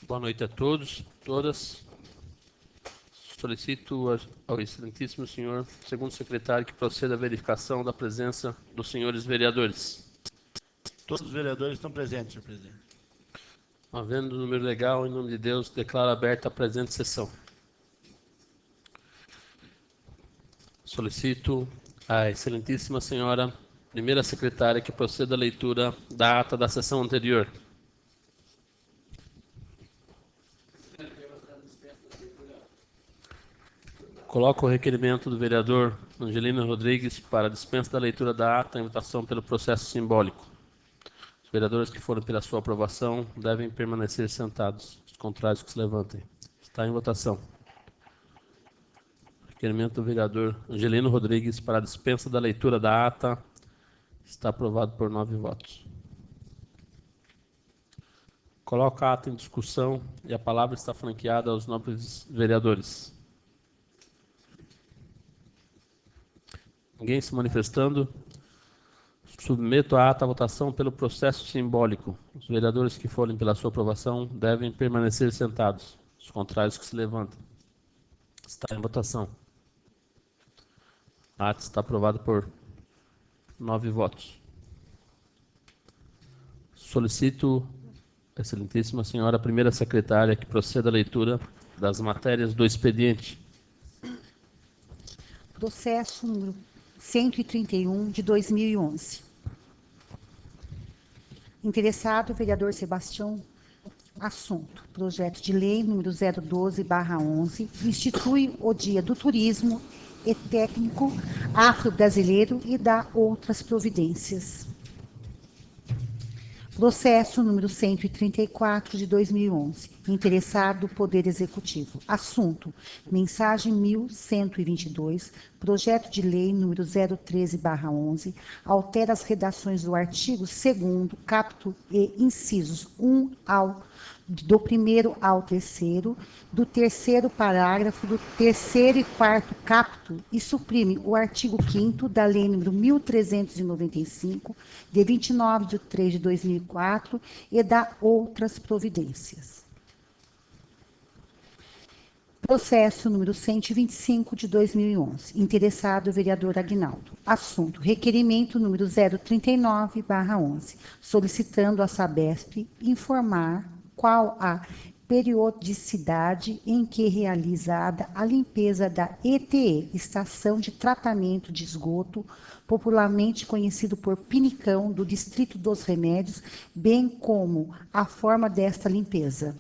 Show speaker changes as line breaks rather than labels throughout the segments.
Boa noite a todos, todas. Solicito ao excelentíssimo senhor, segundo secretário, que proceda à verificação da presença dos senhores vereadores.
Todos os vereadores estão presentes, senhor presidente.
Havendo o número legal, em nome de Deus, declaro aberta a presente sessão. Solicito à excelentíssima senhora, primeira secretária, que proceda à leitura da ata da sessão anterior. Coloco o requerimento do vereador Angelino Rodrigues para dispensa da leitura da ata em votação pelo processo simbólico. Os vereadores que forem pela sua aprovação devem permanecer sentados. Os contrários que se levantem. Está em votação. Requerimento do vereador Angelino Rodrigues para dispensa da leitura da ata está aprovado por 9 votos. Coloco a ata em discussão e a palavra está franqueada aos nobres vereadores. Ninguém se manifestando? Submeto a ata à votação pelo processo simbólico. Os vereadores que forem pela sua aprovação devem permanecer sentados. Os contrários que se levantem. Está em votação. A ata está aprovada por 9 votos. Solicito, excelentíssima senhora, primeira secretária, que proceda à leitura das matérias do expediente.
Processo número 131 de 2011. Interessado, vereador Sebastião. Assunto: projeto de lei número 012/11, institui o Dia do Turismo e Técnico Afro-Brasileiro e dá outras providências. Processo número 134 de 2011. Interessado, Poder Executivo. Assunto: mensagem 1122, projeto de lei número 013/11, altera as redações do artigo 2º, caput e incisos 1 do 1º ao 3º, do 3º parágrafo, do 3º e 4º caput, e suprime o artigo 5º da Lei nº 1395, de 29 de 3 de 2004, e dá outras providências. Processo número 125 de 2011. Interessado, vereador Aguinaldo. Assunto: requerimento número 039/11, solicitando à Sabesp informar qual a periodicidade em que é realizada a limpeza da ETE, Estação de Tratamento de Esgoto, popularmente conhecido por Pinicão, do Distrito dos Remédios, bem como a forma desta limpeza.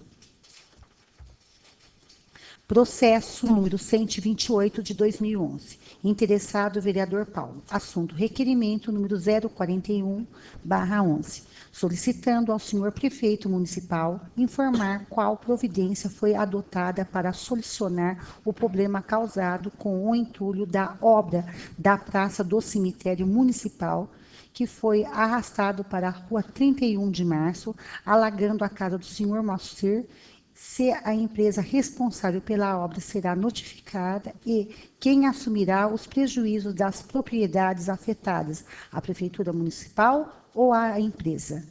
Processo número 128 de 2011. Interessado, vereador Paulo. Assunto: requerimento número 041/11, solicitando ao senhor prefeito municipal informar qual providência foi adotada para solucionar o problema causado com o entulho da obra da Praça do Cemitério Municipal, que foi arrastado para a rua 31 de março, alagando a casa do senhor Moacir, se a empresa responsável pela obra será notificada e quem assumirá os prejuízos das propriedades afetadas, a Prefeitura Municipal ou a empresa.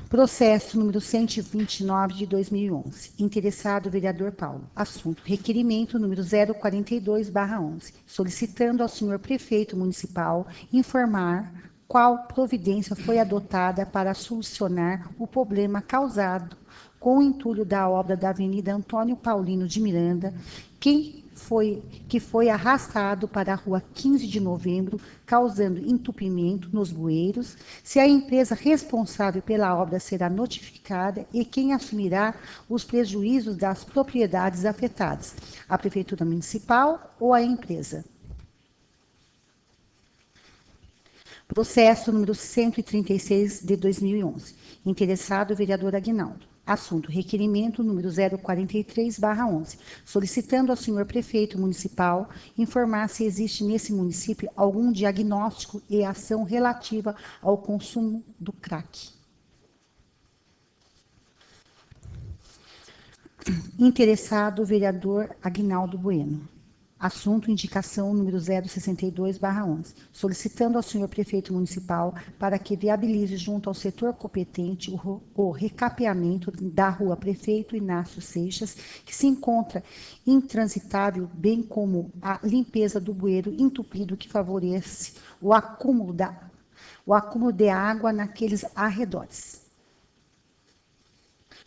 Processo número 129 de 2011. Interessado, vereador Paulo. Assunto: requerimento número 042/11, solicitando ao senhor prefeito municipal informar qual providência foi adotada para solucionar o problema causado com o entulho da obra da Avenida Antônio Paulino de Miranda, que foi arrastado para a rua 15 de novembro, causando entupimento nos bueiros, se a empresa responsável pela obra será notificada e quem assumirá os prejuízos das propriedades afetadas, a Prefeitura Municipal ou a empresa. Processo número 136 de 2011. Interessado, vereador Aguinaldo. Assunto: requerimento número 043/11, solicitando ao senhor prefeito municipal informar se existe nesse município algum diagnóstico e ação relativa ao consumo do crack. Interessado, o vereador Aguinaldo Bueno. Assunto: indicação número 062/11, solicitando ao senhor prefeito municipal para que viabilize junto ao setor competente o recapeamento da rua Prefeito Inácio Seixas, que se encontra intransitável, bem como a limpeza do bueiro entupido que favorece o acúmulo de água naqueles arredores.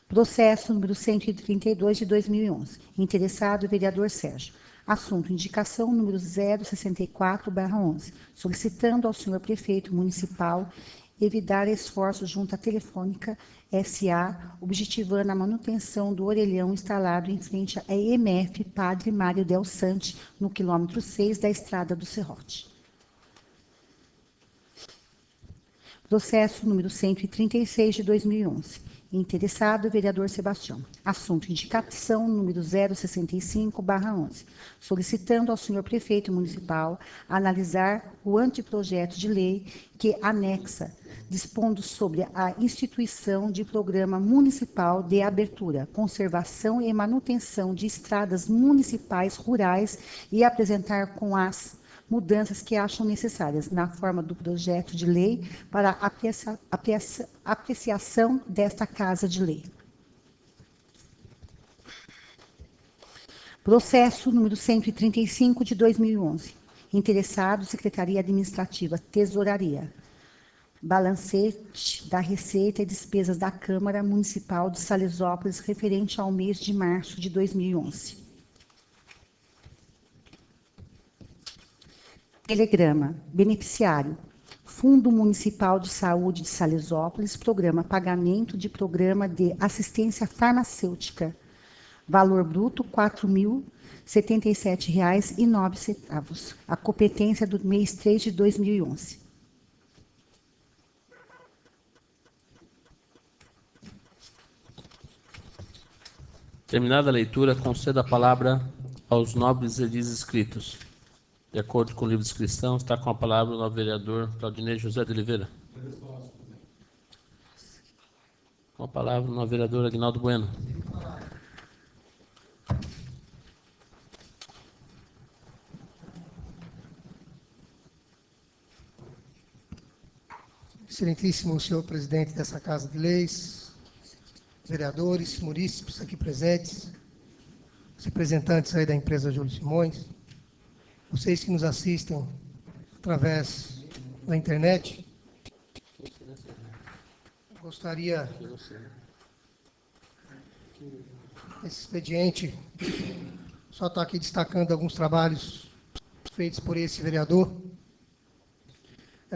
Processo número 132 de 2011. Interessado, o vereador Sérgio. Assunto: indicação número 064/11, solicitando ao senhor prefeito municipal evitar esforços junto à Telefônica S.A., objetivando a manutenção do orelhão instalado em frente à EMF Padre Mário Del Sante, no quilômetro 6 da Estrada do Serrote. Processo número 136 de 2011. Interessado, o vereador Sebastião. Assunto: indicação número 065/11, solicitando ao senhor prefeito municipal analisar o anteprojeto de lei que anexa, dispondo sobre a instituição de programa municipal de abertura, conservação e manutenção de estradas municipais rurais e apresentar com as mudanças que acham necessárias na forma do projeto de lei para apreciação desta Casa de Lei. Processo número 135 de 2011. Interessado, Secretaria Administrativa, Tesouraria. Balancete da Receita e Despesas da Câmara Municipal de Salesópolis, referente ao mês de março de 2011. Telegrama. Beneficiário: Fundo Municipal de Saúde de Salesópolis, programa pagamento de programa de assistência farmacêutica. Valor bruto: R$ 4.077,09. A competência do mês 3 de 2011.
Terminada a leitura, conceda a palavra aos nobres edis inscritos. De acordo com o livro de inscrição, está com a palavra o novo vereador Claudinei José de Oliveira. Com a palavra o novo vereador Aguinaldo Bueno.
Excelentíssimo senhor presidente dessa Casa de Leis, vereadores, munícipes aqui presentes, os representantes aí da empresa Júlio Simões, vocês que nos assistem através da internet, gostaria, esse expediente, só estou aqui destacando alguns trabalhos feitos por esse vereador,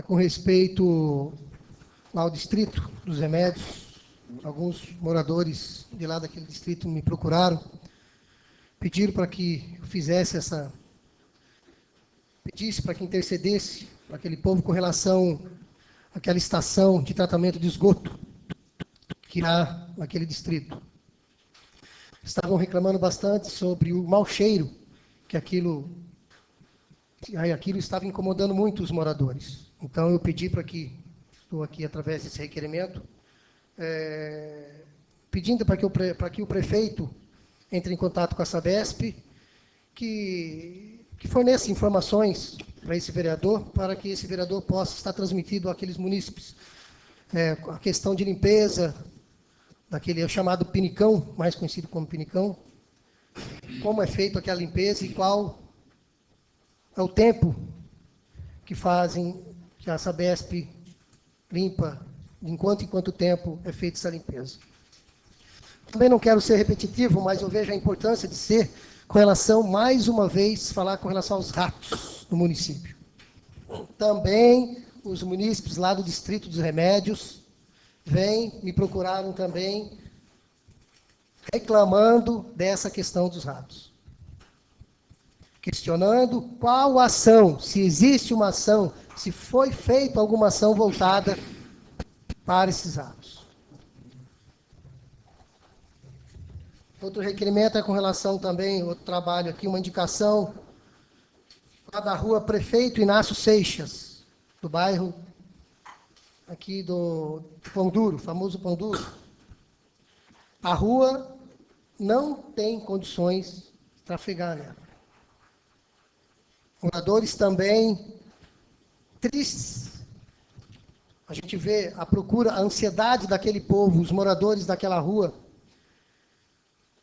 com respeito ao distrito dos Remédios. Alguns moradores de lá daquele distrito me procuraram, pediram para que eu pedisse para que intercedesse para aquele povo com relação àquela estação de tratamento de esgoto que há naquele distrito. Estavam reclamando bastante sobre o mau cheiro que aquilo estava incomodando muito os moradores. Então eu pedi para que, estou aqui através desse requerimento, pedindo para que o prefeito entre em contato com a Sabesp, que forneça informações para esse vereador, para que esse vereador possa estar transmitido àqueles munícipes a questão de limpeza, daquele chamado pinicão, mais conhecido como pinicão, como é feito aquela limpeza e qual é o tempo que a Sabesp limpa, em quanto tempo é feita essa limpeza. Também não quero ser repetitivo, mas eu vejo a importância de ser, com relação, mais uma vez, falar com relação aos ratos no município. Também os munícipes lá do Distrito dos Remédios me procuraram também, reclamando dessa questão dos ratos. Questionando qual ação, se existe uma ação, se foi feita alguma ação voltada para esses ratos. Outro requerimento é com relação também, outro trabalho aqui, uma indicação lá da rua Prefeito Inácio Seixas, do bairro aqui do Pão Duro, famoso Pão Duro. A rua não tem condições de trafegar nela. Moradores também tristes. A gente vê a procura, a ansiedade daquele povo, os moradores daquela rua,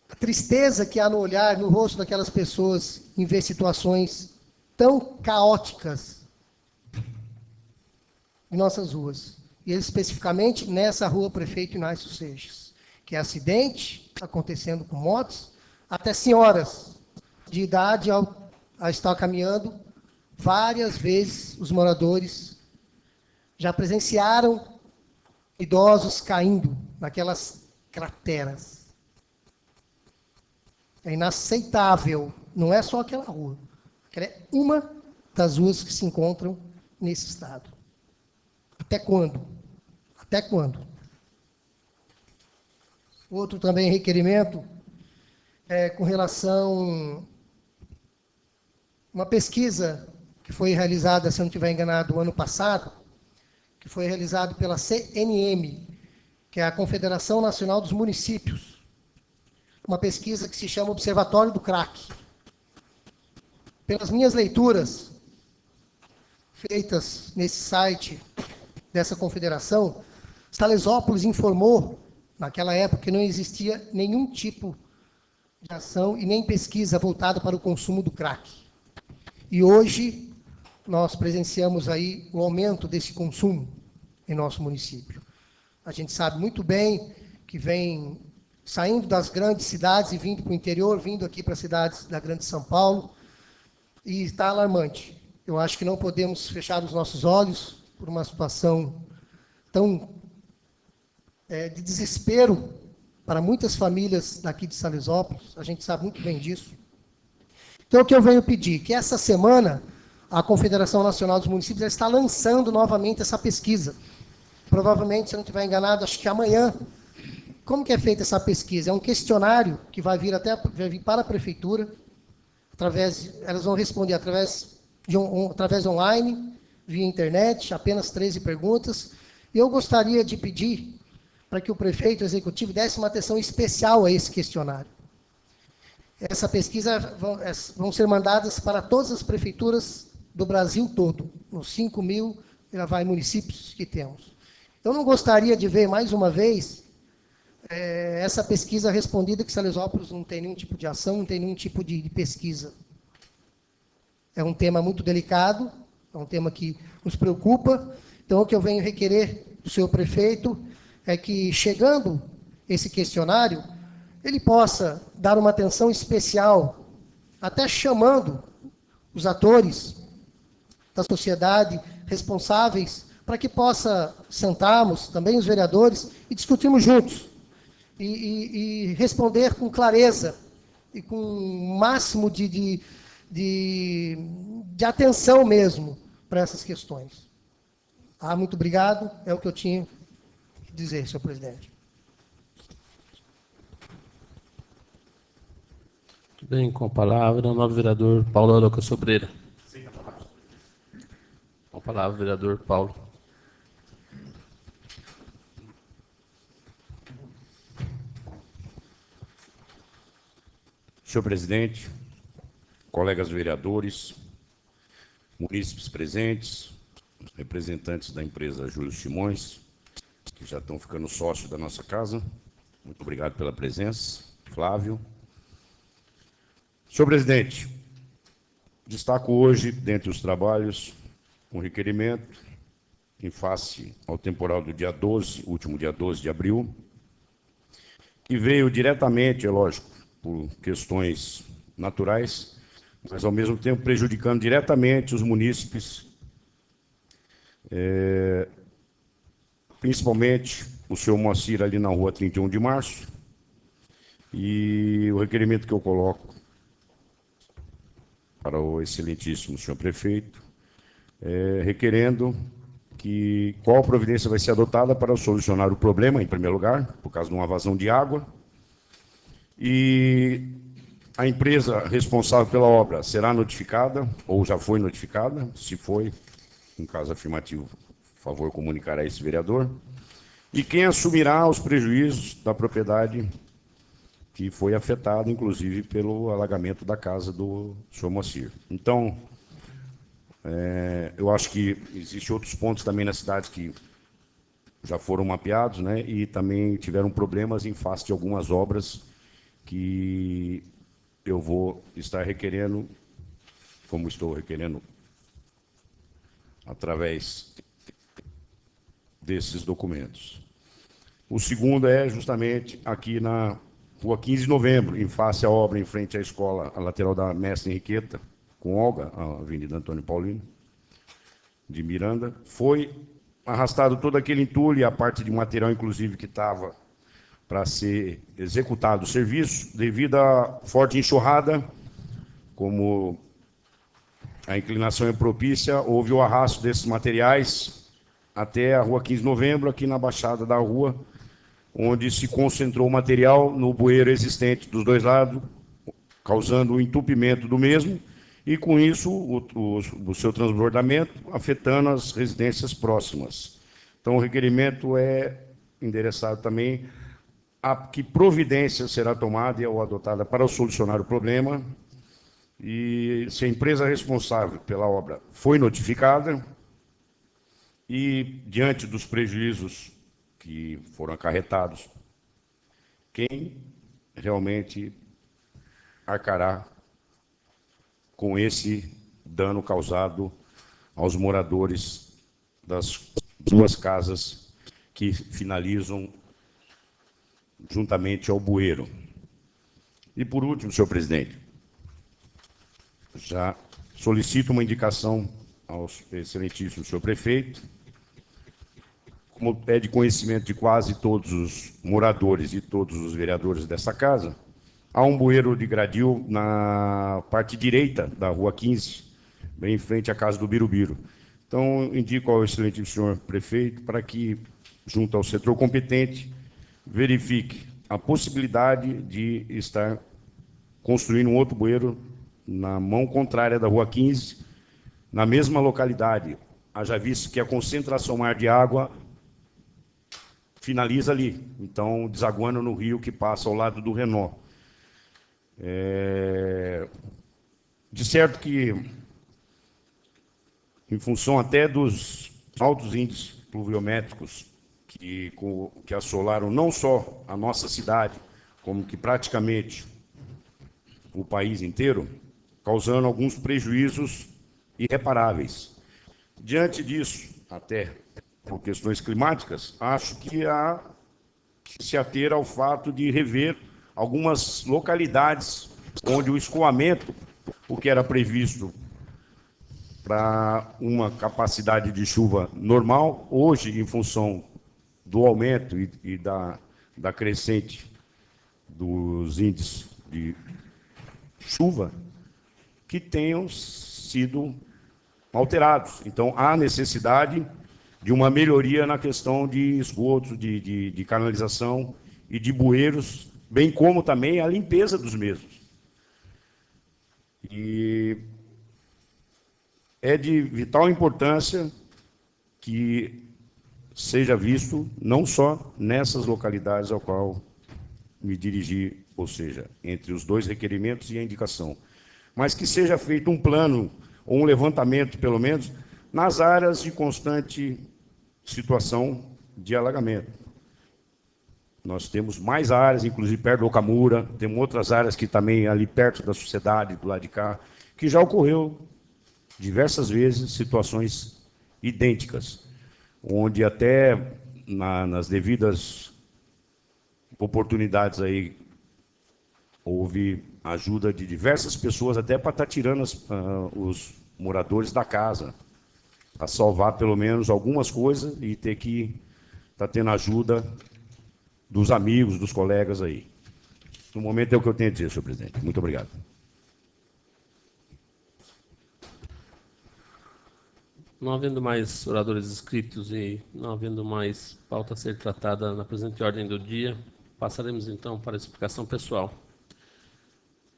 a tristeza que há no olhar, no rosto daquelas pessoas em ver situações tão caóticas em nossas ruas. E especificamente nessa rua Prefeito Inácio Seixas, que é acidente acontecendo com motos, até senhoras de idade a estar caminhando, várias vezes os moradores já presenciaram idosos caindo naquelas crateras. É inaceitável, não é só aquela rua. Aquela é uma das ruas que se encontram nesse estado. Até quando? Até quando? Outro também requerimento é com relação a uma pesquisa que foi realizada, se eu não estiver enganado, o ano passado, que foi realizado pela CNM, que é a Confederação Nacional dos Municípios. Uma pesquisa que se chama Observatório do Crack. Pelas minhas leituras feitas nesse site dessa confederação, Salesópolis informou, naquela época, que não existia nenhum tipo de ação e nem pesquisa voltada para o consumo do crack. E hoje nós presenciamos aí o aumento desse consumo em nosso município. A gente sabe muito bem que vem saindo das grandes cidades e vindo para o interior, vindo aqui para as cidades da Grande São Paulo, e está alarmante. Eu acho que não podemos fechar os nossos olhos por uma situação tão de desespero para muitas famílias daqui de Salesópolis. A gente sabe muito bem disso. Então, o que eu venho pedir? Que essa semana a Confederação Nacional dos Municípios já está lançando novamente essa pesquisa. Provavelmente, se eu não estiver enganado, acho que amanhã. Como que é feita essa pesquisa? É um questionário que vai vir para a prefeitura. Elas vão responder através online, via internet, apenas 13 perguntas. E eu gostaria de pedir para que o prefeito executivo desse uma atenção especial a esse questionário. Essa pesquisa vão ser mandadas para todas as prefeituras do Brasil todo, nos 5.000 municípios que temos. Eu não gostaria de ver, mais uma vez, essa pesquisa respondida que Salesópolis não tem nenhum tipo de ação, não tem nenhum tipo de pesquisa. É um tema muito delicado, é um tema que nos preocupa. Então, o que eu venho requerer do senhor prefeito é que, chegando esse questionário, ele possa dar uma atenção especial, até chamando os atores da sociedade responsáveis, para que possa sentarmos, também os vereadores, e discutirmos juntos, e responder com clareza, e com o máximo de atenção mesmo para essas questões. Muito obrigado, é o que eu tinha que dizer, senhor presidente.
Muito bem, com a palavra o novo vereador Paulo Aroca Sobreira. Com a palavra, vereador Paulo.
Senhor presidente, colegas vereadores, munícipes presentes, representantes da empresa Júlio Simões, que já estão ficando sócios da nossa casa, muito obrigado pela presença. Flávio. Senhor presidente, destaco hoje, dentre os trabalhos, um requerimento em face ao temporal do dia 12, último dia 12 de abril, que veio diretamente, é lógico, por questões naturais, mas ao mesmo tempo prejudicando diretamente os munícipes, principalmente o senhor Moacir ali na rua 31 de março, e o requerimento que eu coloco para o excelentíssimo senhor prefeito, requerendo que qual providência vai ser adotada para solucionar o problema, em primeiro lugar, por causa de uma vazão de água, E a empresa responsável pela obra será notificada, ou já foi notificada? Se foi, em caso afirmativo, por favor, comunicar a esse vereador. E quem assumirá os prejuízos da propriedade que foi afetada, inclusive, pelo alagamento da casa do senhor Moacir. Então, eu acho que existem outros pontos também na cidade que já foram mapeados, né, e também tiveram problemas em face de algumas obras que eu vou estar requerendo, como estou requerendo, através desses documentos. O segundo é justamente aqui na Rua 15 de Novembro, em face à obra em frente à escola, a lateral da Mestre Henriqueta, com Olga, a Avenida Antônio Paulino, de Miranda. Foi arrastado todo aquele entulho, a parte de material, inclusive, que estava para ser executado o serviço, devido à forte enxurrada, como a inclinação é propícia, houve o arrasto desses materiais até a Rua 15 de Novembro, aqui na Baixada da rua, onde se concentrou o material no bueiro existente dos dois lados, causando o entupimento do mesmo, e com isso o seu transbordamento afetando as residências próximas. Então o requerimento é endereçado também a que providência será tomada ou adotada para solucionar o problema, e se a empresa responsável pela obra foi notificada e, diante dos prejuízos que foram acarretados, quem realmente arcará com esse dano causado aos moradores das duas casas que finalizam juntamente ao bueiro. E por último, senhor presidente, já solicito uma indicação ao excelentíssimo senhor prefeito. Como é de conhecimento de quase todos os moradores e todos os vereadores dessa casa, há um bueiro de gradil na parte direita da Rua 15, bem em frente à casa do Birubiru. Então, indico ao excelentíssimo senhor prefeito para que, junto ao setor competente, verifique a possibilidade de estar construindo um outro bueiro na mão contrária da Rua 15, na mesma localidade, haja visto que a concentração maior de água finaliza ali, então desaguando no rio que passa ao lado do Renó. De certo que, em função até dos altos índices pluviométricos que assolaram não só a nossa cidade, como que praticamente o país inteiro, causando alguns prejuízos irreparáveis. Diante disso, até por questões climáticas, acho que há que se ater ao fato de rever algumas localidades onde o escoamento, o que era previsto para uma capacidade de chuva normal, hoje, em função do aumento e da crescente dos índices de chuva, que tenham sido alterados. Então, há necessidade de uma melhoria na questão de esgotos, de canalização e de bueiros, bem como também a limpeza dos mesmos. E é de vital importância que seja visto não só nessas localidades ao qual me dirigi, ou seja, entre os dois requerimentos e a indicação, mas que seja feito um plano ou um levantamento, pelo menos, nas áreas de constante situação de alagamento. Nós temos mais áreas, inclusive perto do Ocamura, temos outras áreas que também ali perto da sociedade, do lado de cá, que já ocorreu diversas vezes situações idênticas, onde até nas devidas oportunidades aí houve ajuda de diversas pessoas, até para estar tirando os moradores da casa, para salvar pelo menos algumas coisas e ter que estar tendo ajuda dos amigos, dos colegas aí. No momento é o que eu tenho a dizer, senhor presidente. Muito obrigado.
Não havendo mais oradores inscritos e não havendo mais pauta a ser tratada na presente ordem do dia, passaremos então para a explicação pessoal.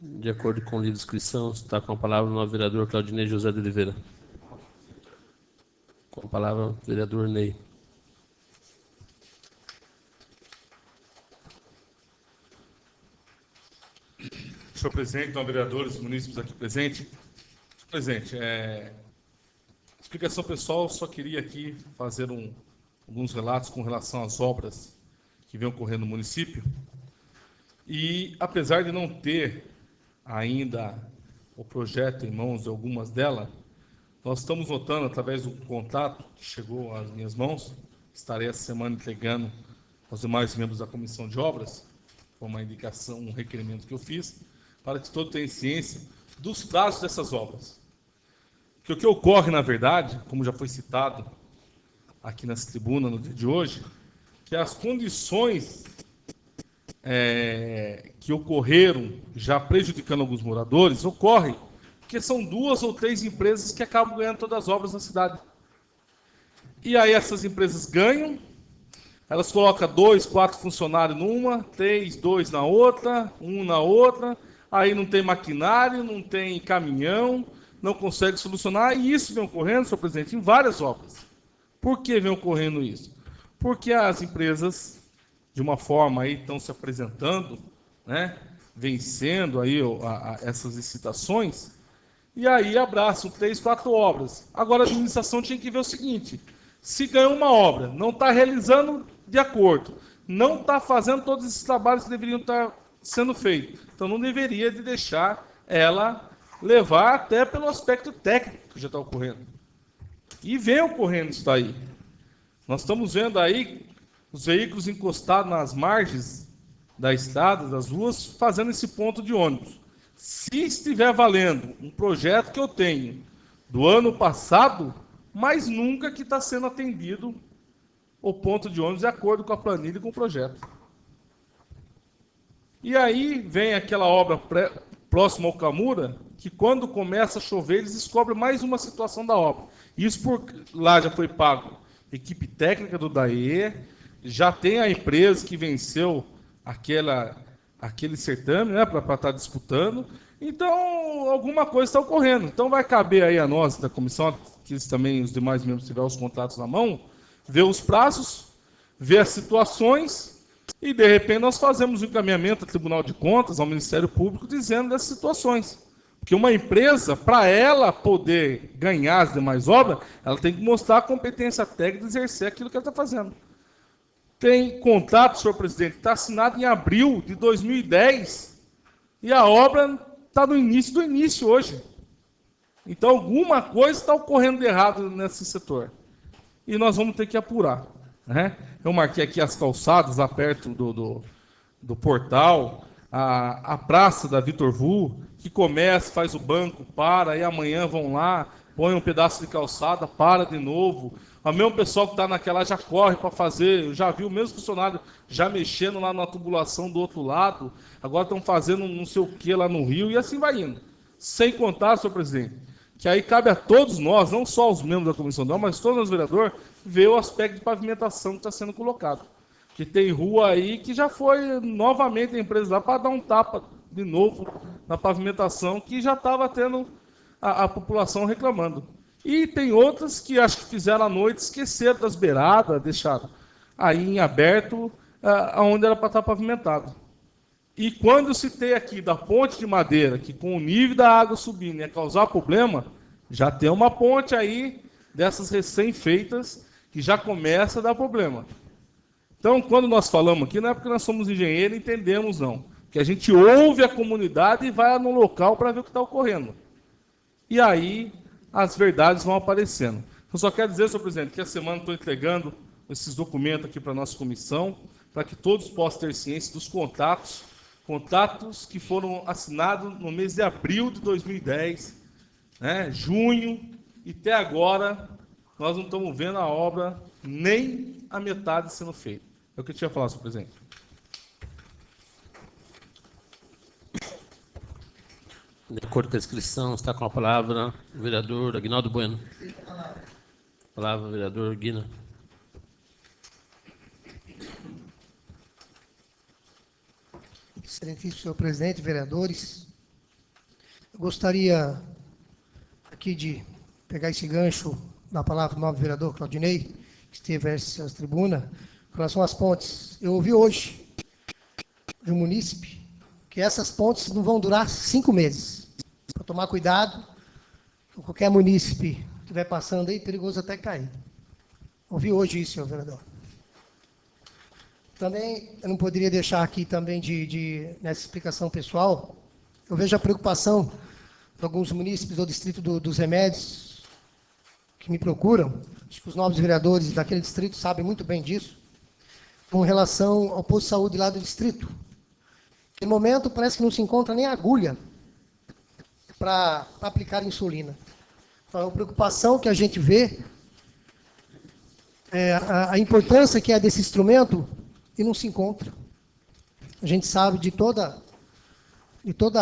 De acordo com a livre inscrição, está com a palavra o novo vereador Claudinei José de Oliveira. Com a palavra o vereador Ney.
Senhor presidente, não vereadores, munícipes aqui presentes. Senhor presidente, explicação pessoal, só queria aqui fazer alguns relatos com relação às obras que vêm ocorrendo no município. E, apesar de não ter ainda o projeto em mãos de algumas delas, nós estamos notando, através do contato que chegou às minhas mãos, estarei essa semana entregando aos demais membros da comissão de obras, foi uma indicação, um requerimento que eu fiz, para que todos tenham ciência dos prazos dessas obras. Porque o que ocorre, na verdade, como já foi citado aqui nessa tribuna no dia de hoje, que as condições que ocorreram, já prejudicando alguns moradores, ocorrem porque são 2 ou 3 empresas que acabam ganhando todas as obras na cidade. E aí essas empresas ganham, elas colocam 2, 4 funcionários numa, 3, 2 na outra, 1 na outra, aí não tem maquinário, não tem caminhão, não consegue solucionar, e isso vem ocorrendo, senhor presidente, em várias obras. Por que vem ocorrendo isso? Porque as empresas, de uma forma aí, estão se apresentando, né, vencendo aí essas licitações, e aí abraçam 3, 4 obras. Agora a administração tinha que ver o seguinte: se ganhou uma obra, não está realizando de acordo, não está fazendo todos esses trabalhos que deveriam estar sendo feitos, então não deveria de deixar ela levar até pelo aspecto técnico que já está ocorrendo. E vem ocorrendo isso daí. Nós estamos vendo aí os veículos encostados nas margens da estrada, das ruas, fazendo esse ponto de ônibus. Se estiver valendo um projeto que eu tenho do ano passado, mas nunca que está sendo atendido o ponto de ônibus de acordo com a planilha e com o projeto. E aí vem aquela obra próxima ao Camura, que quando começa a chover, eles descobrem mais uma situação da obra. Isso porque lá já foi pago equipe técnica do DAE, já tem a empresa que venceu aquele certame, né, para estar disputando. Então, alguma coisa está ocorrendo. Então, vai caber aí a nós, da comissão, que eles também, os demais membros, tiverem os contratos na mão, ver os prazos, ver as situações, e, de repente, nós fazemos um encaminhamento ao Tribunal de Contas, ao Ministério Público, dizendo dessas situações. Porque uma empresa, para ela poder ganhar as demais obras, ela tem que mostrar a competência técnica de exercer aquilo que ela está fazendo. Tem contrato, senhor presidente, que está assinado em abril de 2010, e a obra está no início do início hoje. Então, alguma coisa está ocorrendo de errado nesse setor. E nós vamos ter que apurar, né? Eu marquei aqui as calçadas lá perto do portal, a praça da Vitor Vu, que começa, faz o banco, para, e amanhã vão lá, põe um pedaço de calçada, para de novo. O mesmo pessoal que está naquela já corre para fazer, eu já vi o mesmo funcionário já mexendo lá na tubulação do outro lado, agora estão fazendo não sei o que lá no Rio, e assim vai indo. Sem contar, senhor presidente, que aí cabe a todos nós, não só os membros da comissão não, mas todos os vereadores, ver o aspecto de pavimentação que está sendo colocado. Que tem rua aí que já foi novamente a empresa lá para dar um tapa de novo na pavimentação, que já estava tendo a população reclamando. E tem outras que acho que fizeram à noite, esqueceram das beiradas, deixaram aí em aberto, onde era para estar pavimentado. E quando eu citei aqui da ponte de madeira, que com o nível da água subindo ia causar problema, já tem uma ponte aí dessas recém-feitas que já começa a dar problema. Então, quando nós falamos aqui, não é porque nós somos engenheiros e entendemos, não. Porque a gente ouve a comunidade e vai no local para ver o que está ocorrendo. E aí as verdades vão aparecendo. Eu só quero dizer, senhor presidente, que a semana estou entregando esses documentos aqui para a nossa comissão, para que todos possam ter ciência dos contatos que foram assinados no mês de abril de 2010, né, junho, e até agora nós não estamos vendo a obra nem a metade sendo feita. É o que eu tinha a falar, senhor presidente.
De acordo com a inscrição, está com a palavra o vereador Aguinaldo Bueno. Palavra, vereador Guina.
Excelentíssimo senhor presidente, vereadores, gostaria aqui de pegar esse gancho da palavra do novo vereador Claudinei, que esteve à tribuna, com relação às pontes. Eu ouvi hoje de um munícipe que essas pontes não vão durar 5 meses. Para tomar cuidado, qualquer munícipe que estiver passando aí, perigoso até cair. Ouvi hoje isso, senhor vereador. Também, eu não poderia deixar aqui também nessa explicação pessoal, eu vejo a preocupação de alguns munícipes do distrito dos Remédios que me procuram, acho que os novos vereadores daquele distrito sabem muito bem disso, com relação ao posto de saúde lá do distrito. No momento, parece que não se encontra nem agulha para aplicar insulina. Então, a preocupação que a gente vê é a importância que é desse instrumento e não se encontra. A gente sabe de toda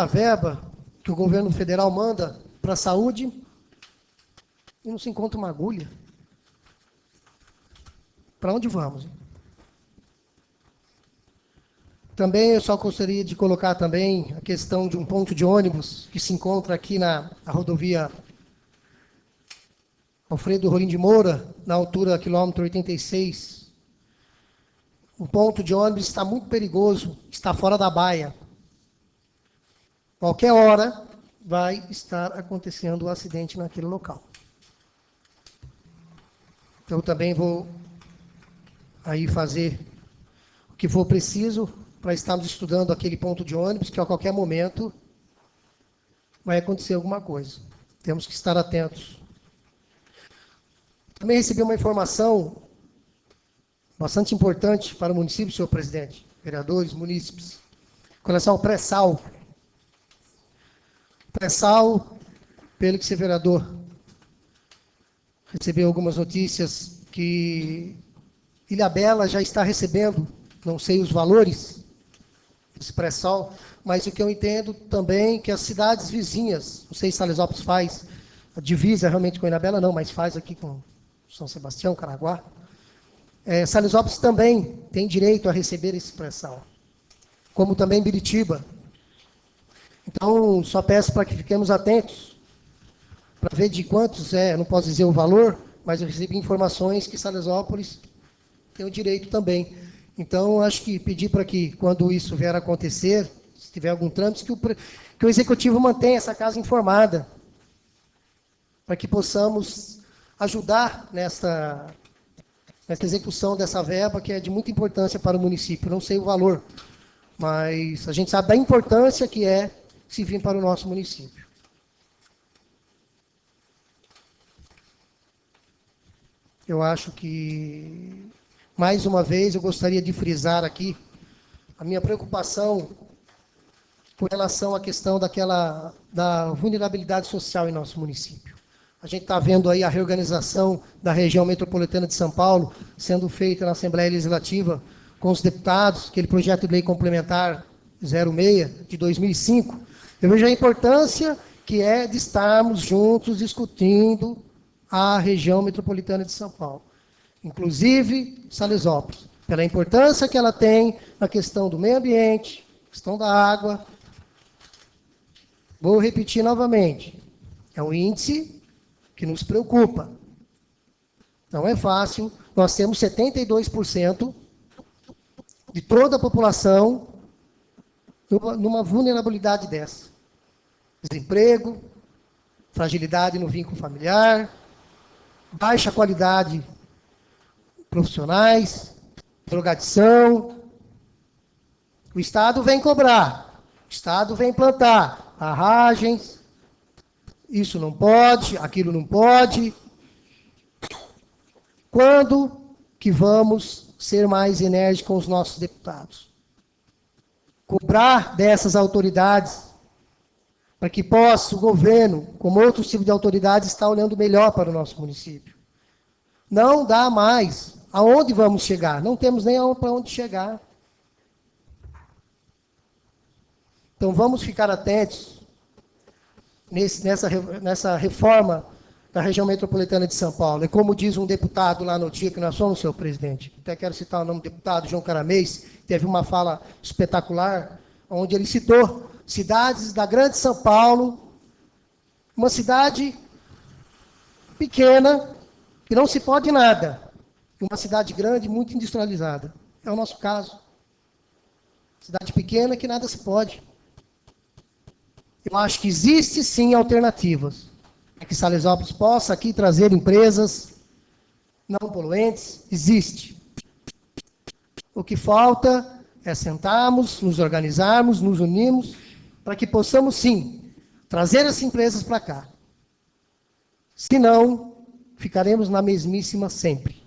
a verba que o governo federal manda para a saúde e não se encontra uma agulha. Para onde vamos? Também eu só gostaria de colocar também a questão de um ponto de ônibus que se encontra aqui na rodovia Alfredo Rolim de Moura, na altura quilômetro 86. O ponto de ônibus está muito perigoso, está fora da baia. Qualquer hora vai estar acontecendo um acidente naquele local. Eu também vou aí fazer o que for preciso para estarmos estudando aquele ponto de ônibus, que a qualquer momento vai acontecer alguma coisa. Temos que estar atentos. Também recebi uma informação bastante importante para o município, senhor presidente, vereadores, munícipes, com relação ao pré-sal. Pré-sal, pelo que ser vereador recebeu algumas notícias que Ilhabela já está recebendo, não sei os valores desse pré-sal, mas o que eu entendo também que as cidades vizinhas, não sei se Salesópolis faz, a divisa realmente com Ilhabela não, mas faz aqui com São Sebastião, Caraguá. Salesópolis também tem direito a receber esse pré-sal, como também Biritiba. Então, só peço para que fiquemos atentos, para ver de quantos não posso dizer o valor, mas eu recebi informações que Salesópolis tem o direito também. Então, acho que pedir para que, quando isso vier a acontecer, se tiver algum trâmite, que o Executivo mantenha essa casa informada, para que possamos ajudar nessa execução dessa verba, que é de muita importância para o município. Não sei o valor, mas a gente sabe da importância que é se vir para o nosso município. Eu acho que, mais uma vez, eu gostaria de frisar aqui a minha preocupação com relação à questão da vulnerabilidade social em nosso município. A gente está vendo aí a reorganização da região metropolitana de São Paulo sendo feita na Assembleia Legislativa com os deputados, aquele projeto de lei complementar 06 de 2005. Eu vejo a importância que é de estarmos juntos discutindo a região metropolitana de São Paulo, inclusive Salesópolis, pela importância que ela tem na questão do meio ambiente, questão da água. Vou repetir novamente, é um índice que nos preocupa. Não é fácil, nós temos 72% de toda a população numa vulnerabilidade dessa. Desemprego, fragilidade no vínculo familiar, baixa qualidade profissionais, drogadição. O Estado vem cobrar, o Estado vem plantar barragens, isso não pode, aquilo não pode. Quando que vamos ser mais enérgicos com os nossos deputados? Cobrar dessas autoridades para que possa o governo, como outros tipos de autoridades, estar olhando melhor para o nosso município. Não dá mais. Aonde vamos chegar? Não temos nem para onde chegar. Então vamos ficar atentos nessa reforma da região metropolitana de São Paulo. E como diz um deputado lá no dia que nós fomos, senhor presidente, até quero citar o nome do deputado, João Caramês, teve uma fala espetacular, onde ele citou cidades da grande São Paulo uma cidade pequena, que não se pode nada, e uma cidade grande, muito industrializada. É o nosso caso. Cidade pequena que nada se pode. Eu acho que existe sim alternativas. É que Salesópolis possa aqui trazer empresas não poluentes, existe. O que falta é sentarmos, nos organizarmos, nos unirmos, para que possamos sim trazer essas empresas para cá. Senão, ficaremos na mesmíssima sempre.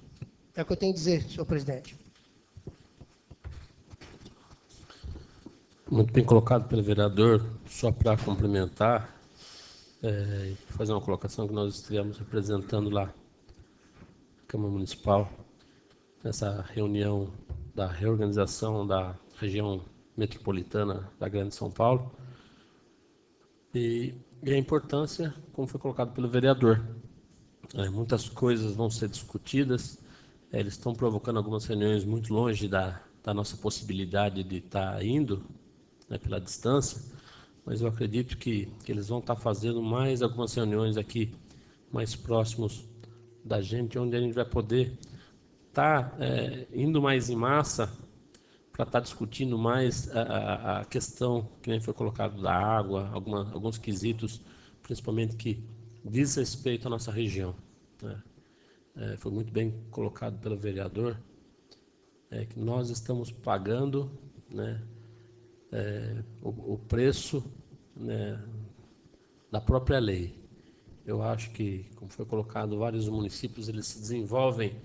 É o que eu tenho a dizer, senhor presidente.
Muito bem colocado pelo vereador. Só para complementar, fazer uma colocação que nós estivemos representando lá na Câmara Municipal, nessa reunião da reorganização da região metropolitana da Grande São Paulo, e a importância, como foi colocado pelo vereador. Muitas coisas vão ser discutidas, eles estão provocando algumas reuniões muito longe da nossa possibilidade de estar indo, né, pela distância, mas eu acredito que eles vão estar fazendo mais algumas reuniões aqui, mais próximos da gente, onde a gente vai poder estar indo mais em massa para estar discutindo mais a questão que nem foi colocado da água, alguns quesitos, principalmente que diz respeito à nossa região, né? Foi muito bem colocado pelo vereador, que nós estamos pagando, né, o preço, né, da própria lei. Eu acho que, como foi colocado, vários municípios eles se desenvolvem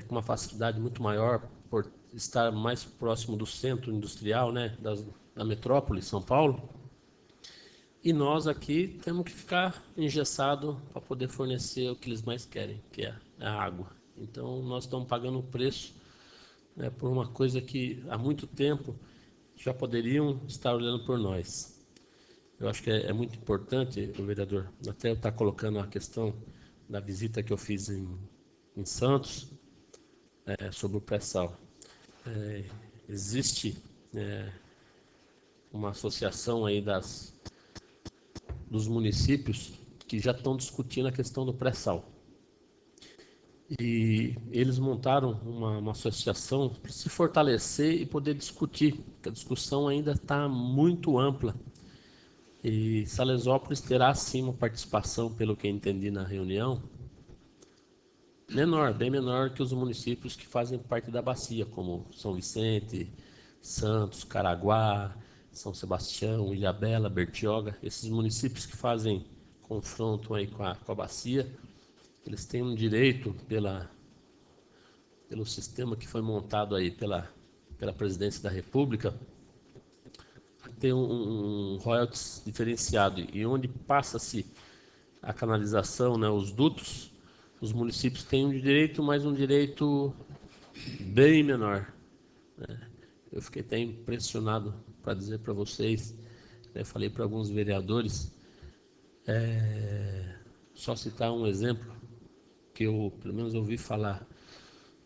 com uma facilidade muito maior por estar mais próximo do centro industrial, né, da metrópole, São Paulo. E nós aqui temos que ficar engessado para poder fornecer o que eles mais querem, que é a água. Então, nós estamos pagando o preço, né, por uma coisa que há muito tempo já poderiam estar olhando por nós. Eu acho que é muito importante, o vereador, até eu estar colocando a questão da visita que eu fiz em Santos, sobre o pré-sal. Existe uma associação aí dos municípios que já estão discutindo a questão do pré-sal. E eles montaram uma associação para se fortalecer e poder discutir, porque a discussão ainda está muito ampla. E Salesópolis terá sim uma participação, pelo que eu entendi na reunião, menor, bem menor que os municípios que fazem parte da bacia, como São Vicente, Santos, Caraguá, São Sebastião, Ilhabela, Bertioga. Esses municípios que fazem confronto aí com a bacia, eles têm um direito pelo sistema que foi montado aí pela Presidência da República, a ter um royalties diferenciado, e onde passa-se a canalização, né, os dutos, os municípios têm um direito, mas um direito bem menor, né? Eu fiquei até impressionado para dizer para vocês, né, falei para alguns vereadores, só citar um exemplo que eu, pelo menos, ouvi falar.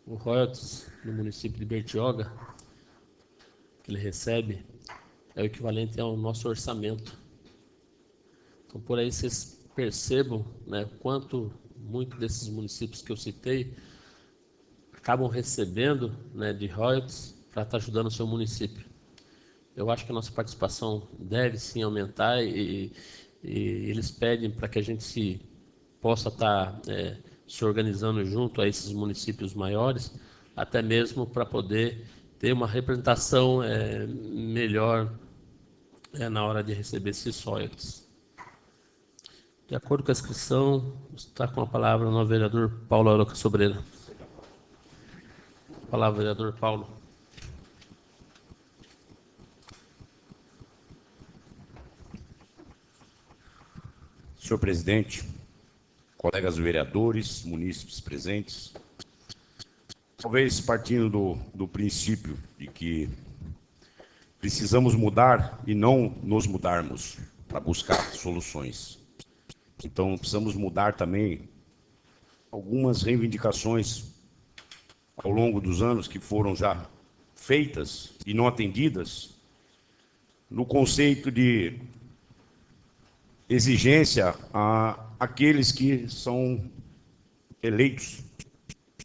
O royalties no município de Bertioga, que ele recebe, é o equivalente ao nosso orçamento. Então, por aí vocês percebam, né, quanto muitos desses municípios que eu citei acabam recebendo, né, de royalties para estar ajudando o seu município. Eu acho que a nossa participação deve sim aumentar, e eles pedem para que a gente possa estar se organizando junto a esses municípios maiores, até mesmo para poder ter uma representação melhor na hora de receber esses royalties. De acordo com a inscrição, está com a palavra o novo vereador Paulo Aroca Sobreira. Palavra, vereador Paulo.
Senhor presidente, colegas vereadores, munícipes presentes, talvez partindo do princípio de que precisamos mudar e não nos mudarmos para buscar soluções. Então, precisamos mudar também algumas reivindicações ao longo dos anos que foram já feitas e não atendidas, no conceito de exigência àqueles que são eleitos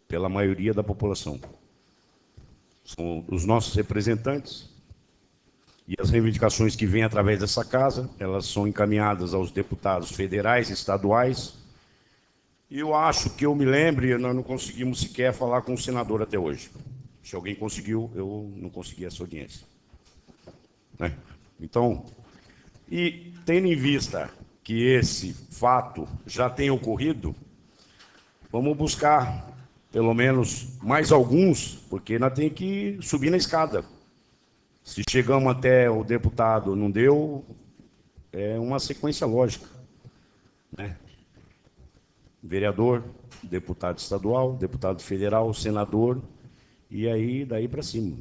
pela maioria da população. São os nossos representantes, e as reivindicações que vêm através dessa casa, elas são encaminhadas aos deputados federais e estaduais. E eu acho que eu me lembre, nós não conseguimos sequer falar com o senador até hoje. Se alguém conseguiu, eu não consegui essa audiência. Né? Então, e tendo em vista que esse fato já tem ocorrido, vamos buscar pelo menos mais alguns, porque nós temos que subir na escada. Se chegamos até o deputado, não deu, é uma sequência lógica. Né? Vereador, deputado estadual, deputado federal, senador, e aí daí para cima.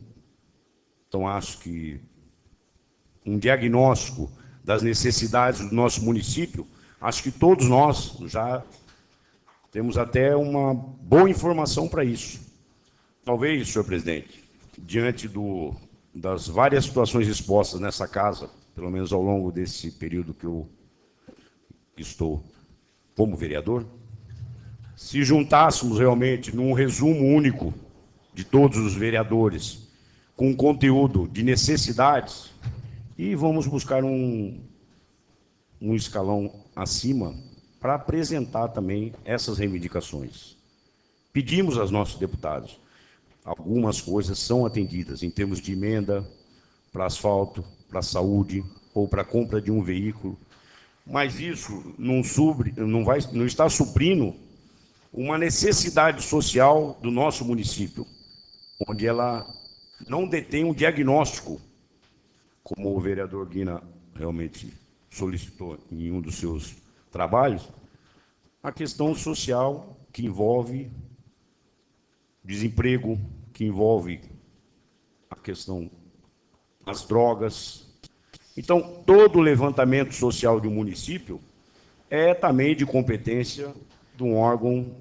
Então, acho que um diagnóstico das necessidades do nosso município, acho que todos nós já temos até uma boa informação para isso. Talvez, senhor presidente, diante das várias situações expostas nessa casa, pelo menos ao longo desse período que eu estou como vereador, se juntássemos realmente num resumo único de todos os vereadores, com conteúdo de necessidades, e vamos buscar um escalão acima para apresentar também essas reivindicações. Pedimos aos nossos deputados, algumas coisas são atendidas em termos de emenda para asfalto, para saúde ou para compra de um veículo, mas isso não está suprindo uma necessidade social do nosso município, onde ela não detém um diagnóstico, como o vereador Guina realmente solicitou em um dos seus trabalhos, a questão social que envolve desemprego, que envolve a questão das drogas. Então, todo o levantamento social de um município é também de competência de um órgão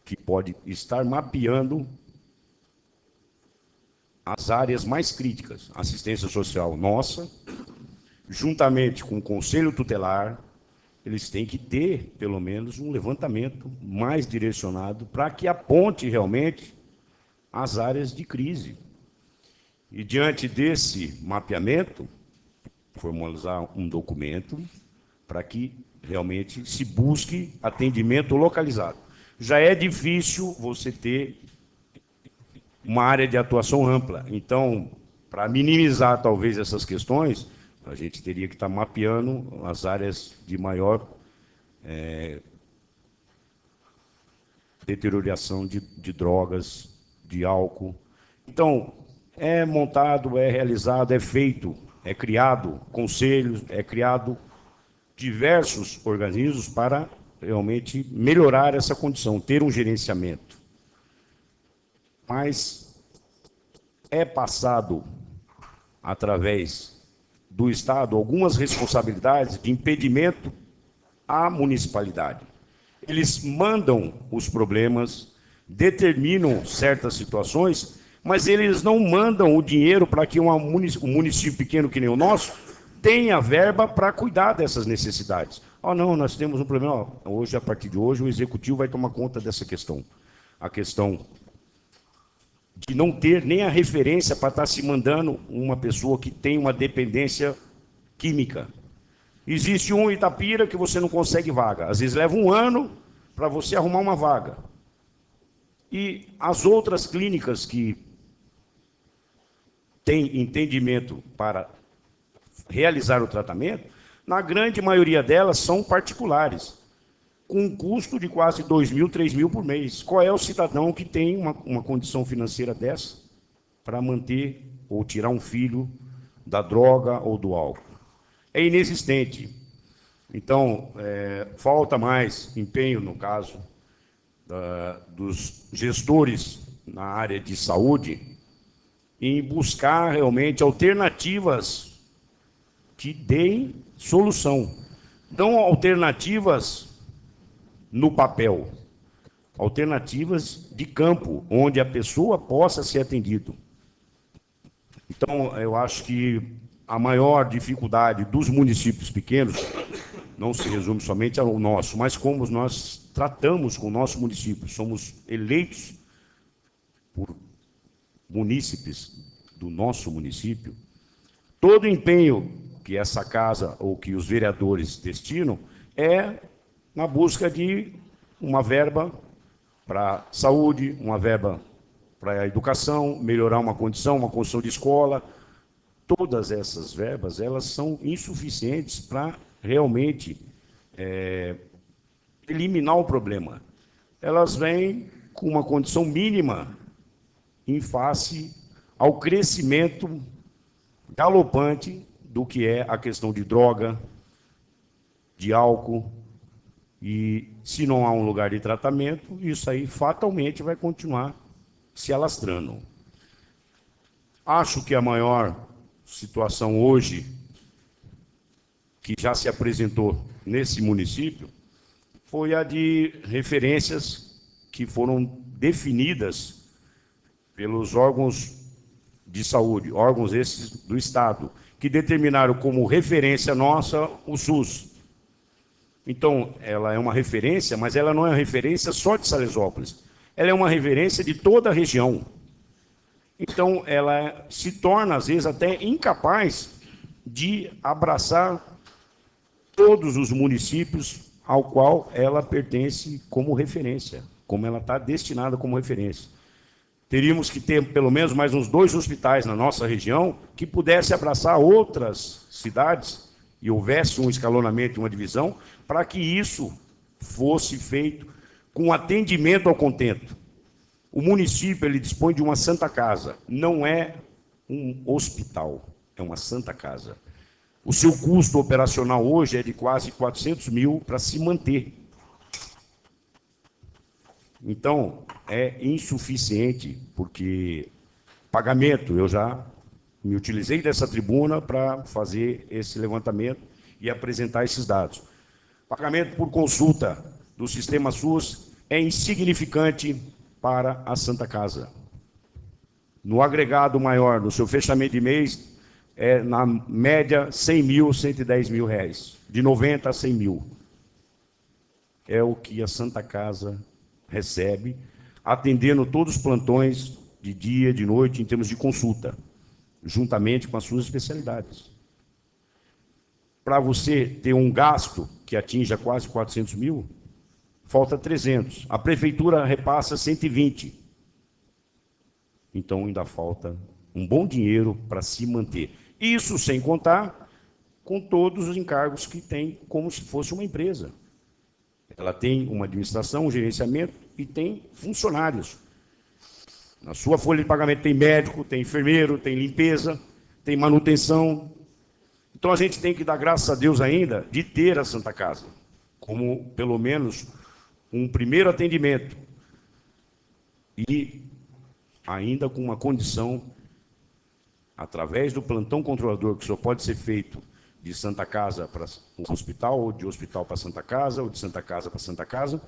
que pode estar mapeando as áreas mais críticas, assistência social nossa, juntamente com o Conselho Tutelar, eles têm que ter, pelo menos, um levantamento mais direcionado para que aponte realmente as áreas de crise. E, diante desse mapeamento, formalizar um documento para que realmente se busque atendimento localizado. Já é difícil você ter uma área de atuação ampla. Então, para minimizar talvez essas questões, a gente teria que estar mapeando as áreas de maior deterioração de drogas, de álcool. Então, é montado, é realizado, é feito, é criado conselhos, é criado diversos organismos para realmente melhorar essa condição, ter um gerenciamento. Mas é passado através do Estado algumas responsabilidades de impedimento à municipalidade. Eles mandam os problemas, determinam certas situações, mas eles não mandam o dinheiro para que um município pequeno que nem o nosso tenha verba para cuidar dessas necessidades. Não, nós temos um problema. Hoje, a partir de hoje, o Executivo vai tomar conta dessa questão. A questão de não ter nem a referência para estar se mandando uma pessoa que tem uma dependência química. Existe um Itapira que você não consegue vaga. Às vezes leva um ano para você arrumar uma vaga. E as outras clínicas que têm entendimento para realizar o tratamento, na grande maioria delas são particulares, com um custo de quase 2.000, 3.000 por mês. Qual é o cidadão que tem uma condição financeira dessa para manter ou tirar um filho da droga ou do álcool? É inexistente. Então, falta mais empenho, no caso, dos gestores na área de saúde, em buscar realmente alternativas que deem solução. Não alternativas no papel, alternativas de campo, onde a pessoa possa ser atendida. Então, eu acho que a maior dificuldade dos municípios pequenos não se resume somente ao nosso, mas como nós tratamos com o nosso município. Somos eleitos por munícipes do nosso município. Todo empenho que essa casa ou que os vereadores destinam é na busca de uma verba para saúde, uma verba para a educação, melhorar uma construção de escola. Todas essas verbas, elas são insuficientes para realmente eliminar o problema. Elas vêm com uma condição mínima em face ao crescimento galopante do que é a questão de droga, de álcool, e se não há um lugar de tratamento, isso aí fatalmente vai continuar se alastrando. Acho que a maior situação hoje, que já se apresentou nesse município, foi a de referências que foram definidas pelos órgãos de saúde, órgãos esses do Estado, que determinaram como referência nossa o SUS. Então, ela é uma referência, mas ela não é uma referência só de Salesópolis. Ela é uma referência de toda a região. Então, ela se torna, às vezes, até incapaz de abraçar todos os municípios ao qual ela pertence como referência, como ela está destinada como referência. Teríamos que ter pelo menos mais uns 2 hospitais na nossa região que pudesse abraçar outras cidades e houvesse um escalonamento e uma divisão para que isso fosse feito com atendimento ao contento. O município ele dispõe de uma Santa Casa, não é um hospital, é uma Santa Casa. O seu custo operacional hoje é de quase 400 mil para se manter. Então, é insuficiente, porque pagamento, eu já me utilizei dessa tribuna para fazer esse levantamento e apresentar esses dados. Pagamento por consulta do sistema SUS é insignificante para a Santa Casa. No agregado maior, no seu fechamento de mês, é na média 100 mil, 110 mil reais, de 90 a 100 mil. É o que a Santa Casa recebe, atendendo todos os plantões de dia, de noite, em termos de consulta, juntamente com as suas especialidades. Para você ter um gasto que atinja quase 400 mil, falta 300. A prefeitura repassa 120. Então ainda falta um bom dinheiro para se manter. Isso sem contar com todos os encargos que tem, como se fosse uma empresa. Ela tem uma administração, um gerenciamento e tem funcionários. Na sua folha de pagamento tem médico, tem enfermeiro, tem limpeza, tem manutenção. Então a gente tem que dar graças a Deus ainda de ter a Santa Casa, como pelo menos um primeiro atendimento. E ainda com uma condição, através do plantão controlador, que só pode ser feito de Santa Casa para o hospital, ou de hospital para Santa Casa, ou de Santa Casa para Santa Casa,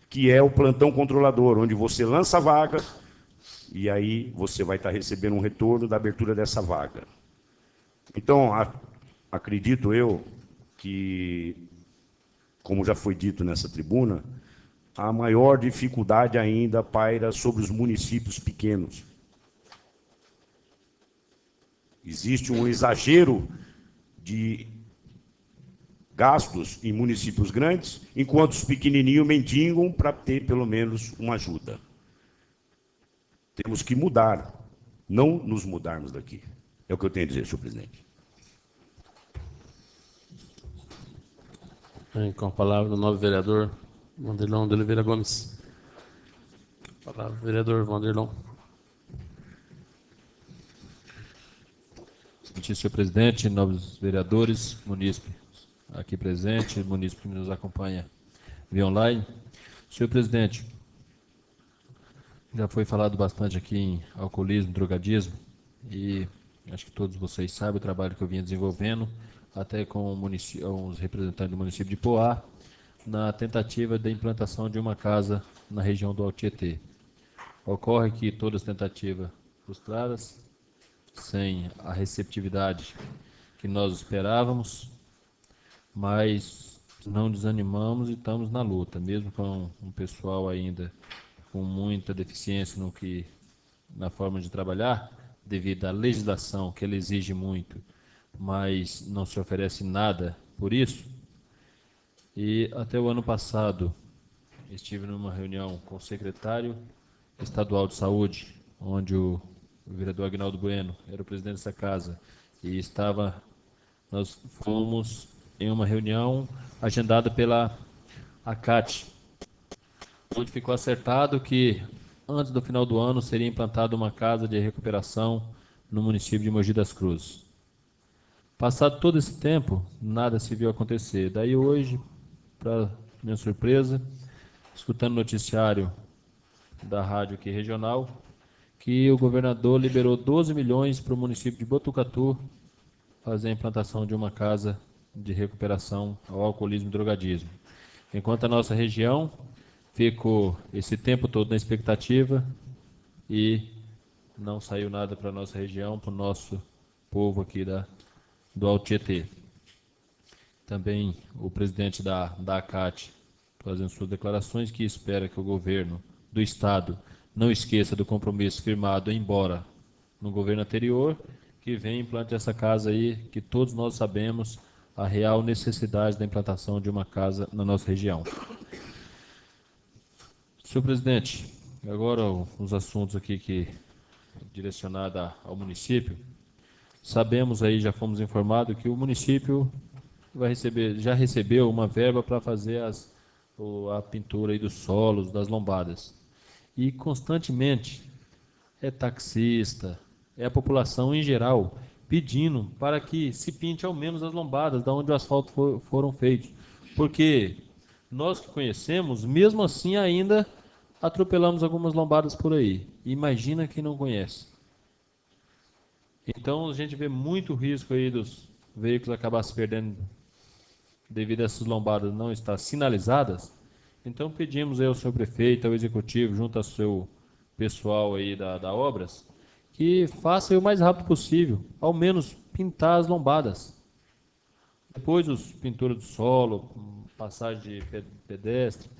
que é o plantão controlador, onde você lança a vaga e aí você vai estar recebendo um retorno da abertura dessa vaga. Então, acredito eu que, como já foi dito nessa tribuna, a maior dificuldade ainda paira sobre os municípios pequenos. Existe um exagero de gastos em municípios grandes, enquanto os pequenininhos mendigam para ter pelo menos uma ajuda. Temos que mudar, não nos mudarmos daqui. É o que eu tenho a dizer, senhor presidente.
Com a palavra o novo vereador Wanderlon de Oliveira Gomes. Palavra, vereador Wanderlon.
Senhor presidente, nobres vereadores, munícipe aqui presente, munícipe que nos acompanha via online. Senhor presidente, já foi falado bastante aqui em alcoolismo, drogadismo, e acho que todos vocês sabem o trabalho que eu vinha desenvolvendo, até com os representantes do município de Poá, na tentativa da implantação de uma casa na região do Alto Tietê. Ocorre que todas as tentativas frustradas, sem a receptividade que nós esperávamos, mas não desanimamos e estamos na luta, mesmo com um pessoal ainda com muita deficiência na forma de trabalhar, devido à legislação que ela exige muito, mas não se oferece nada por isso. E até o ano passado estive numa reunião com o secretário estadual de saúde, onde o vereador Aguinaldo Bueno era o presidente dessa casa, e nós fomos em uma reunião agendada pela ACAT, onde ficou acertado que antes do final do ano seria implantada uma casa de recuperação no município de Mogi das Cruzes. Passado todo esse tempo, nada se viu acontecer. Daí hoje, para minha surpresa, escutando o noticiário da rádio aqui regional, que o governador liberou 12 milhões para o município de Botucatu fazer a implantação de uma casa de recuperação ao alcoolismo e drogadismo. Enquanto a nossa região ficou esse tempo todo na expectativa e não saiu nada para a nossa região, para o nosso povo aqui do Alto Tietê. Também o presidente da ACAT fazendo suas declarações, que espera que o governo do Estado não esqueça do compromisso firmado, embora no governo anterior, que vem e implante essa casa aí, que todos nós sabemos a real necessidade da implantação de uma casa na nossa região. Senhor presidente, agora os assuntos aqui que direcionados ao município. Sabemos aí, já fomos informados que o município já recebeu uma verba para fazer a pintura aí dos solos, das lombadas. E constantemente é taxista, é a população em geral pedindo para que se pinte ao menos as lombadas, da onde o asfalto foram feitos. Porque nós que conhecemos, mesmo assim ainda atropelamos algumas lombadas por aí. Imagina quem não conhece. Então a gente vê muito risco aí dos veículos acabar se perdendo devido a essas lombadas não estar sinalizadas. Então pedimos aí ao seu prefeito, ao executivo, junto ao seu pessoal aí da Obras, que faça o mais rápido possível, ao menos pintar as lombadas. Depois os pintura do solo, passagem de pedestre.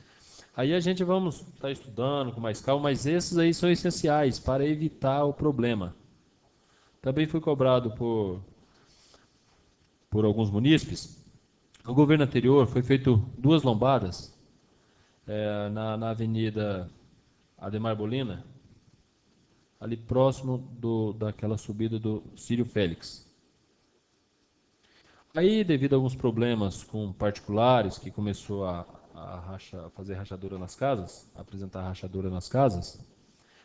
Aí a gente vamos estar estudando com mais calma, mas esses aí são essenciais para evitar o problema. Também fui cobrado por alguns munícipes. No governo anterior foi feito 2 lombadas na Avenida Ademar Bolina, ali próximo daquela subida do Círio Félix. Aí, devido a alguns problemas com particulares, que começou a fazer rachadura nas casas, a apresentar rachadura nas casas,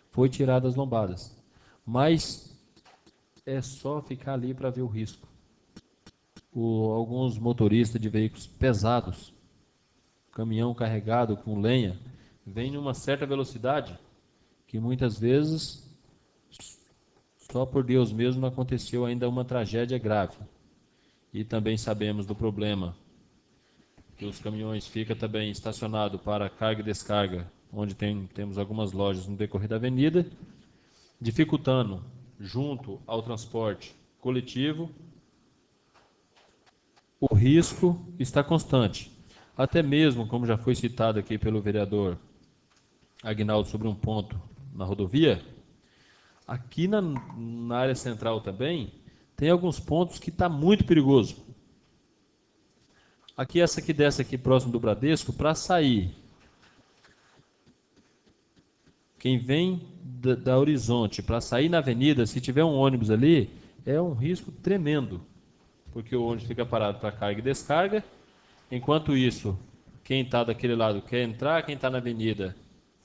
foi tirada as lombadas. Mas é só ficar ali para ver o risco. Alguns motoristas de veículos pesados, caminhão carregado com lenha, vem numa certa velocidade que muitas vezes só por Deus mesmo não aconteceu ainda uma tragédia grave. E também sabemos do problema que os caminhões ficam também estacionados para carga e descarga, onde temos algumas lojas no decorrer da avenida, dificultando, junto ao transporte coletivo, o risco está constante. Até mesmo, como já foi citado aqui pelo vereador Aguinaldo sobre um ponto na rodovia, aqui na área central também, tem alguns pontos que está muito perigoso. Aqui, essa que desce aqui próximo do Bradesco, para sair, quem vem da Horizonte, para sair na avenida, se tiver um ônibus ali, é um risco tremendo, porque o ônibus fica parado para carga e descarga. Enquanto isso, quem está daquele lado quer entrar, quem está na avenida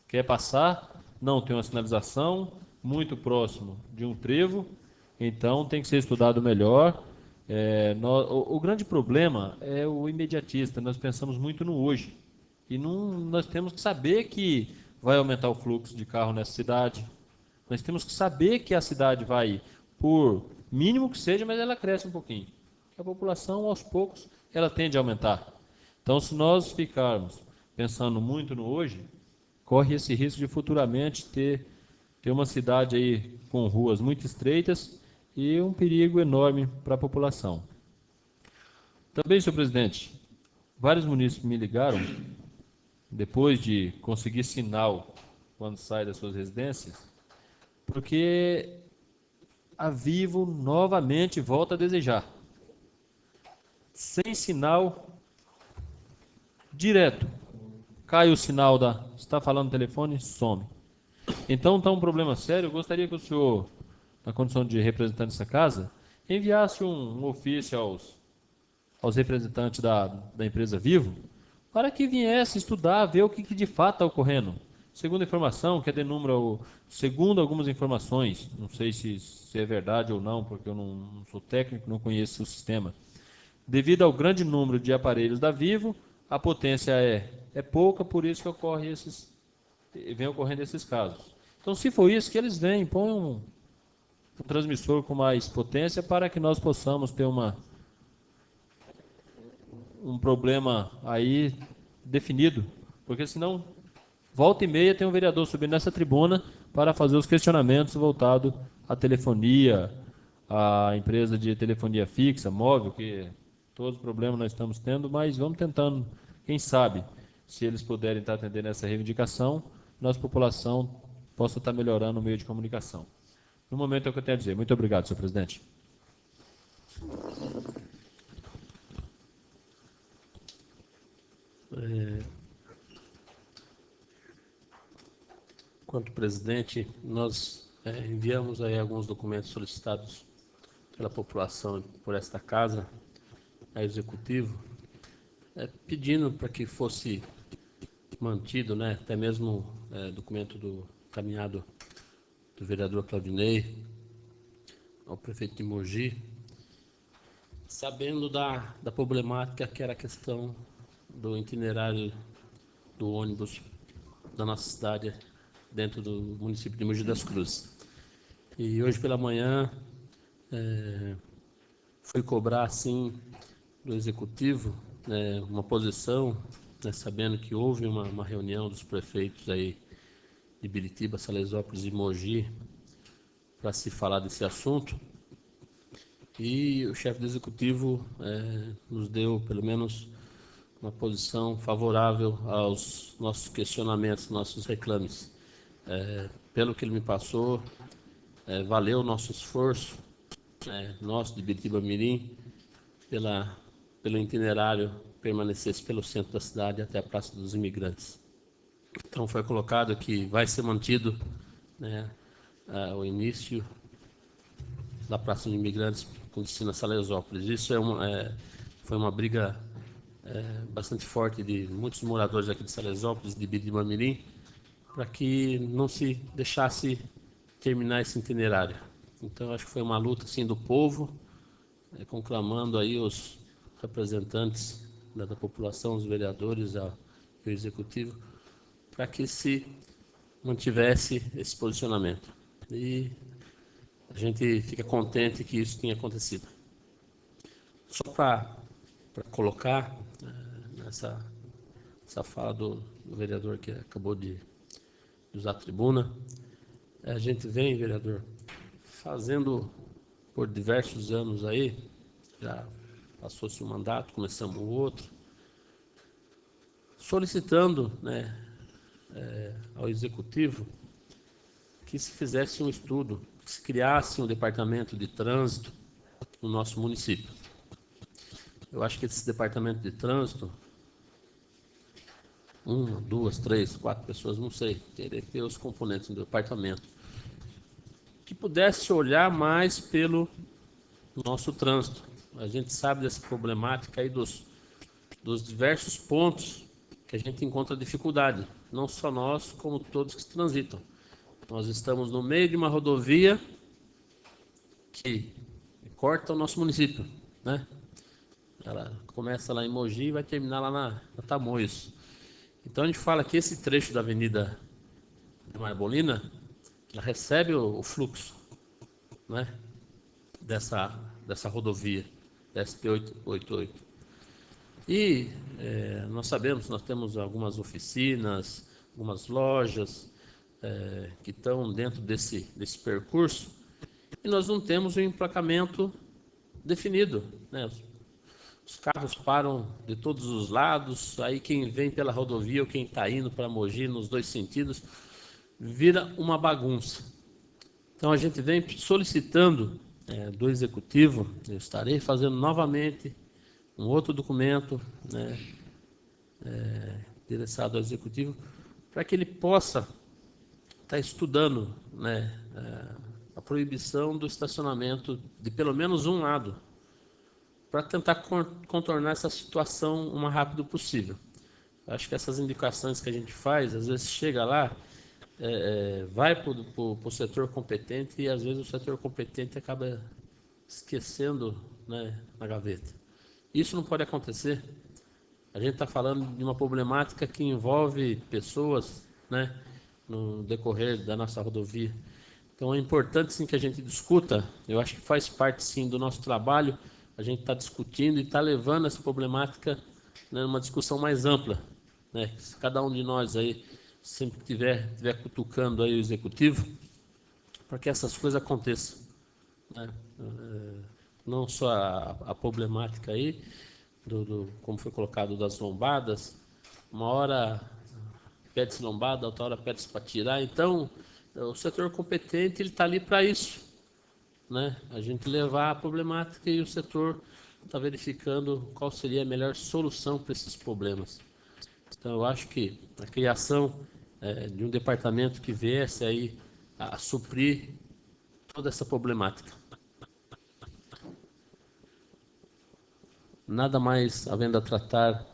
quer passar, não tem uma sinalização, muito próximo de um trevo, então tem que ser estudado melhor. O grande problema é o imediatista, nós pensamos muito no hoje, e nós temos que saber que vai aumentar o fluxo de carro nessa cidade, nós temos que saber que a cidade vai, por mínimo que seja, mas ela cresce um pouquinho. A população, aos poucos, ela tende a aumentar. Então, se nós ficarmos pensando muito no hoje, corre esse risco de futuramente ter uma cidade aí com ruas muito estreitas e um perigo enorme para a população. Também, senhor presidente, vários munícipes me ligaram, depois de conseguir sinal quando sai das suas residências, porque a Vivo novamente volta a desejar. Sem sinal, direto. Cai o sinal da... Está falando no telefone, some. Então está um problema sério. Eu gostaria que o senhor, na condição de representante dessa casa, enviasse um ofício aos representantes da empresa Vivo, para que viesse estudar, ver o que de fato está ocorrendo. Segundo a informação, que denumbra segundo algumas informações, não sei se é verdade ou não, porque eu não sou técnico, não conheço o sistema. Devido ao grande número de aparelhos da Vivo, a potência é pouca, por isso que vem ocorrendo esses casos. Então, se for isso, que eles venham, põem um transmissor com mais potência para que nós possamos ter um problema aí definido, porque senão, volta e meia, tem um vereador subindo nessa tribuna para fazer os questionamentos voltados à telefonia, à empresa de telefonia fixa, móvel, que todos os problemas nós estamos tendo, mas vamos tentando, quem sabe, se eles puderem estar atendendo essa reivindicação, nossa população possa estar melhorando o meio de comunicação. No momento é o que eu tenho a dizer. Muito obrigado, senhor presidente.
Quanto presidente, nós enviamos aí alguns documentos solicitados pela população por esta casa, ao executivo, pedindo para que fosse mantido, né, até mesmo documento caminhado do vereador Claudinei ao prefeito de Mogi, sabendo da problemática que era a questão do itinerário do ônibus da nossa cidade dentro do município de Mogi das Cruzes. E hoje pela manhã fui cobrar, assim, do executivo uma posição, sabendo que houve uma reunião dos prefeitos aí de Biritiba, Salesópolis e Mogi para se falar desse assunto, e o chefe do executivo nos deu pelo menos uma posição favorável aos nossos questionamentos, nossos reclames. Pelo que ele me passou, valeu o nosso esforço, nosso de Biritiba Mirim, pelo itinerário permanecesse pelo centro da cidade até a Praça dos Imigrantes. Então foi colocado que vai ser mantido, né, o início da Praça dos Imigrantes com destino a Salesópolis. Isso foi uma briga bastante forte de muitos moradores aqui de Salesópolis, de Biritiba Mirim, para que não se deixasse terminar esse itinerário. Então acho que foi uma luta, assim, do povo, conclamando aí os representantes da população, os vereadores e o executivo, para que se mantivesse esse posicionamento. E a gente fica contente que isso tenha acontecido. Só para colocar nessa fala do vereador que acabou de usar a tribuna, a gente vem, vereador, fazendo por diversos anos aí, já passou-se um mandato, começamos o outro, solicitando, né, ao executivo que se fizesse um estudo, que se criasse um departamento de trânsito no nosso município. Eu acho que esse departamento de trânsito, 1, 2, 3, 4 pessoas, não sei, teria que ter os componentes do departamento, que pudesse olhar mais pelo nosso trânsito. A gente sabe dessa problemática aí dos diversos pontos que a gente encontra dificuldade, não só nós, como todos que transitam. Nós estamos no meio de uma rodovia que corta o nosso município, né? Ela começa lá em Mogi e vai terminar lá na Tamoios. Então a gente fala que esse trecho da Avenida de Marbolina, ela recebe o fluxo, né, dessa rodovia, SP-888. E nós sabemos, nós temos algumas oficinas, algumas lojas que estão dentro desse percurso, e nós não temos um emplacamento definido, né? os carros param de todos os lados, aí quem vem pela rodovia ou quem está indo para Mogi nos dois sentidos, vira uma bagunça. Então a gente vem solicitando do Executivo, eu estarei fazendo novamente um outro documento, né, endereçado ao Executivo, para que ele possa estar estudando, né, a proibição do estacionamento de pelo menos um lado, para tentar contornar essa situação o mais rápido possível. Acho que essas indicações que a gente faz, às vezes chega lá, vai para o setor competente e às vezes o setor competente acaba esquecendo, né, na gaveta. Isso não pode acontecer. A gente está falando de uma problemática que envolve pessoas, né, no decorrer da nossa rodovia. Então é importante sim que a gente discuta, eu acho que faz parte sim do nosso trabalho, a gente está discutindo e está levando essa problemática, né, numa discussão mais ampla, né? Se cada um de nós aí sempre estiver cutucando aí o Executivo, para que essas coisas aconteçam, né? Não só a problemática aí, como foi colocado, das lombadas, uma hora pede-se lombada, outra hora pede-se para tirar. Então, o setor competente ele está ali para isso, né? A gente levar a problemática e o setor está verificando qual seria a melhor solução para esses problemas. Então, eu acho que a criação de um departamento que viesse aí a suprir toda essa problemática. Nada mais havendo a tratar,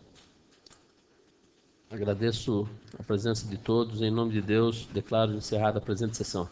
agradeço a presença de todos, em nome de Deus, declaro encerrada a presente sessão.